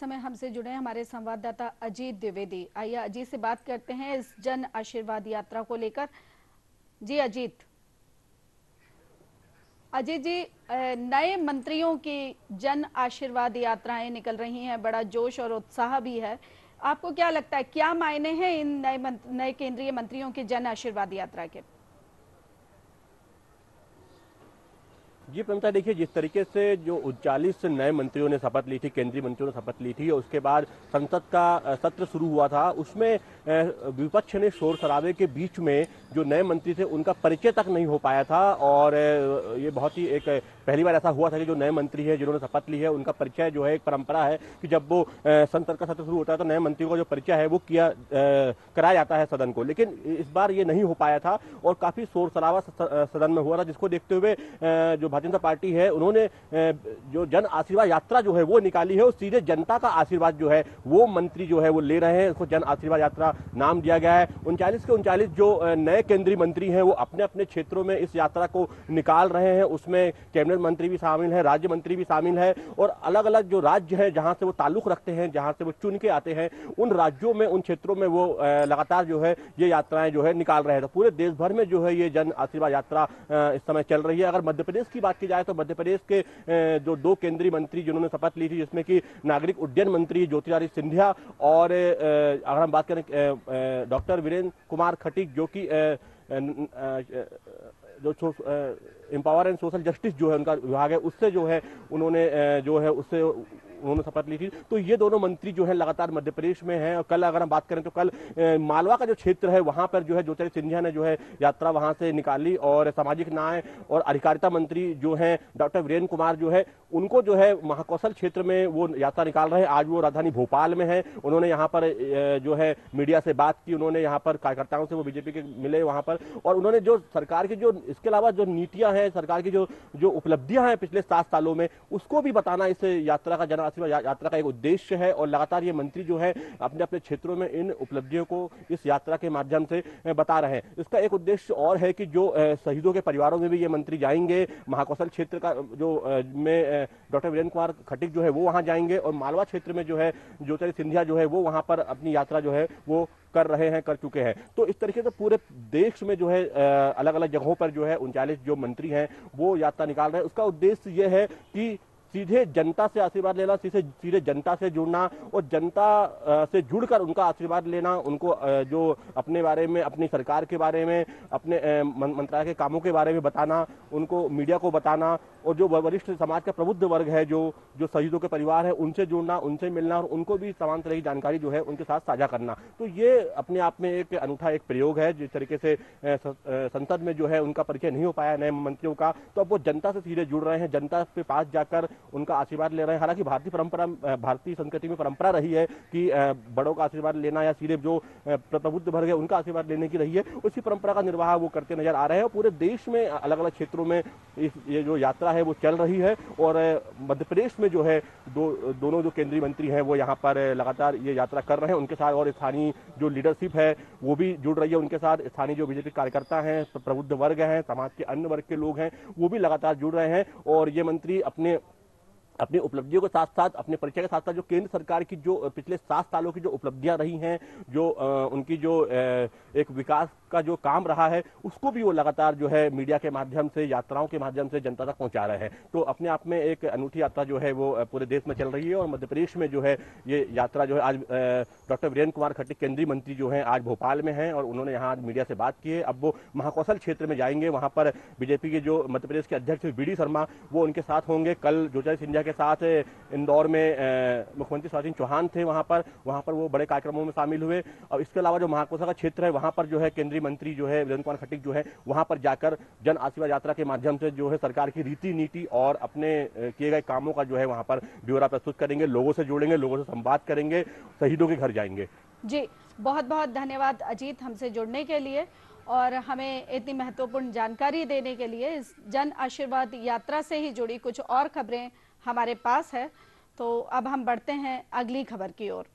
समय हमसे जुड़े हमारे संवाददाता अजीत द्विवेदी। आइए अजीत से बात करते हैं इस जन आशीर्वाद यात्रा को लेकर। जी अजीत। अजीत जी, नए मंत्रियों की जन आशीर्वाद यात्राएं निकल रही हैं, बड़ा जोश और उत्साह भी है। आपको क्या लगता है, क्या मायने हैं इन नए केंद्रीय मंत्रियों की जन आशीर्वाद यात्रा के? जी प्रमिता, देखिए जिस तरीके से जो 39 नए मंत्रियों ने शपथ ली थी, केंद्रीय मंत्रियों ने शपथ ली थी, और उसके बाद संसद का सत्र शुरू हुआ था, उसमें विपक्ष ने शोर शराबे के बीच में जो नए मंत्री थे उनका परिचय तक नहीं हो पाया था। और ये बहुत ही एक पहली बार ऐसा हुआ था कि जो नए मंत्री है जिन्होंने शपथ ली है उनका परिचय जो है, एक परंपरा है कि जब वो संसद का सत्र शुरू होता है तो नए मंत्रियों का जो परिचय है वो कराया जाता है सदन को। लेकिन इस बार ये नहीं हो पाया था और काफी शोर शराबा सदन में हुआ था, जिसको देखते हुए जो भारतीय जनता पार्टी है उन्होंने जो जन आशीर्वाद यात्रा जो है वो निकाली है और सीधे जनता का आशीर्वाद जो है वो मंत्री जो है वो ले रहे हैं। इसको जन आशीर्वाद यात्रा नाम दिया गया है। 39 के 39 जो नए केंद्रीय मंत्री हैं वो अपने अपने क्षेत्रों में इस यात्रा को निकाल रहे हैं। उसमें कैबिनेट मंत्री भी शामिल है, राज्य मंत्री भी शामिल है, और अलग अलग जो राज्य है जहां से वो ताल्लुक रखते हैं, जहां से वो चुन के आते हैं, उन राज्यों में, उन क्षेत्रों में वो लगातार जो है ये यात्राएं जो है निकाल रहे हैं। तो पूरे देश भर में जो है ये जन आशीर्वाद यात्रा इस समय चल रही है। अगर मध्य प्रदेश की बात की जाए तो मध्य प्रदेश के जो 2 केंद्रीय मंत्री जिन्होंने शपथ ली थी, जिसमें कि नागरिक उड्डयन मंत्री ज्योतिरादित्य सिंधिया और अगर हम बात करें डॉक्टर वीरेंद्र कुमार खटीक, जो कि जो एम्पावर एंड सोशल जस्टिस जो है उनका विभाग है, उससे जो है उन्होंने जो है उससे उन्होंने शपथ ली थी। तो ये दोनों मंत्री जो है लगातार मध्य प्रदेश में हैं। और कल अगर हम बात करें तो कल मालवा का जो क्षेत्र है वहां पर जो है ज्योतिरादित्य सिंधिया ने जो है यात्रा वहां से निकाली, और सामाजिक न्याय और अधिकारिता मंत्री जो है डॉक्टर वीरेंद्र कुमार जो है उनको जो है महाकौशल क्षेत्र में वो यात्रा निकाल रहे हैं। आज वो राजधानी भोपाल में है। उन्होंने यहाँ पर जो है मीडिया से बात की, उन्होंने यहाँ पर कार्यकर्ताओं से वो बीजेपी के मिले वहां पर, और उन्होंने जो सरकार की जो इसके अलावा जो नीतियां हैं, सरकार की जो उपलब्धियां हैं पिछले 7 सालों में, उसको भी बताना इस यात्रा का, जन आशीर्वाद यात्रा का एक उद्देश्य है। और लगातार ये मंत्री जो है अपने अपने क्षेत्रों में इन उपलब्धियों को इस यात्रा के माध्यम से बता रहे हैं। इसका एक उद्देश्य और है कि जो शहीदों के परिवारों में भी ये मंत्री जाएंगे। महाकौशल क्षेत्र का जो में डॉक्टर वीरेंद्र कुमार खटीक जो है वो वहां जाएंगे, और मालवा क्षेत्र में जो है ज्योतिरादित्य सिंधिया जो है वो वहां पर अपनी यात्रा जो है वो कर रहे हैं, कर चुके हैं। तो इस तरीके से पूरे देश में जो है अलग अलग जगहों पर जो है 39 जो मंत्री हैं वो यात्रा निकाल रहे हैं। उसका उद्देश्य ये है कि सीधे जनता से आशीर्वाद लेना, सीधे जनता से जुड़ना, और जनता से जुड़कर उनका आशीर्वाद लेना, उनको जो अपने बारे में, अपनी सरकार के बारे में, अपने मंत्रालय के कामों के बारे में बताना, उनको मीडिया को बताना, और जो वरिष्ठ समाज का प्रबुद्ध वर्ग है, जो शहीदों के परिवार है, उनसे जुड़ना, उनसे मिलना, और उनको भी तमाम तरह की जानकारी जो है उनके साथ साझा करना। तो ये अपने आप में एक अनूठा एक प्रयोग है। जिस तरीके से संसद में जो है उनका परिचय नहीं हो पाया नए मंत्रियों का, तो अब वो जनता से सीधे जुड़ रहे हैं, जनता के पास जाकर उनका आशीर्वाद ले रहे हैं। हालांकि भारतीय संस्कृति में परंपरा रही है कि बड़ों का आशीर्वाद लेना या सीधे जो प्रबुद्ध वर्ग है उनका आशीर्वाद लेने की रही है, उसी परंपरा का निर्वाह वो करते नजर आ रहे हैं। और पूरे देश में अलग अलग क्षेत्रों में ये जो यात्रा है वो चल रही है। और मध्य प्रदेश में जो है दोनों जो केंद्रीय मंत्री हैं वो यहाँ पर लगातार ये यात्रा कर रहे हैं। उनके साथ और स्थानीय जो लीडरशिप है वो भी जुड़ रही है उनके साथ। स्थानीय जो बीजेपी कार्यकर्ता हैं, प्रबुद्ध वर्ग हैं, समाज के अन्य वर्ग के लोग हैं, वो भी लगातार जुड़ रहे हैं। और ये मंत्री अपनी उपलब्धियों के साथ साथ, अपने परिचय के साथ साथ, जो केंद्र सरकार की जो पिछले 7 सालों की जो उपलब्धियां रही हैं, जो उनकी जो एक विकास का जो काम रहा है, उसको भी वो लगातार जो है मीडिया के माध्यम से, यात्राओं के माध्यम से जनता तक पहुंचा रहे हैं। तो अपने आप में एक अनूठी यात्रा जो है वो पूरे देश में चल रही है। और मध्य प्रदेश में जो है ये यात्रा जो है आज डॉक्टर वीरेंद्र कुमार खटीक केंद्रीय मंत्री जो है आज भोपाल में है, और उन्होंने यहाँ आज मीडिया से बात की है। अब वो महाकौशल क्षेत्र में जाएंगे, वहां पर बीजेपी के जो मध्य प्रदेश के अध्यक्ष वी.डी. शर्मा वो उनके साथ होंगे। कल ज्योतिरादित्य सिंधिया के साथ इंदौर में मुख्यमंत्री शिवराज सिंह चौहान थे, वहां पर वो बड़े कार्यक्रमों में शामिल हुए। और इसके अलावा जो महाकौशल का क्षेत्र है वहां पर जो है केंद्रीय मंत्री जो है वीरेंद्र कुमार खटीक जो है वहां पर जाकर जन आशीर्वाद यात्रा के माध्यम से जो है सरकार की रीति नीति और अपने किए गए कामों का जो है वहां पर ब्यौरा प्रस्तुत करेंगे, लोगों से जुड़ेंगे, लोगों से संवाद करेंगे, शहीदों के घर जाएंगे। जी, बहुत बहुत धन्यवाद अजीत हमसे जुड़ने के लिए और हमें इतनी महत्वपूर्ण जानकारी देने के लिए। इस जन आशीर्वाद यात्रा से ही जुड़ी कुछ और खबरें हमारे पास है, तो अब हम बढ़ते हैं अगली खबर की ओर।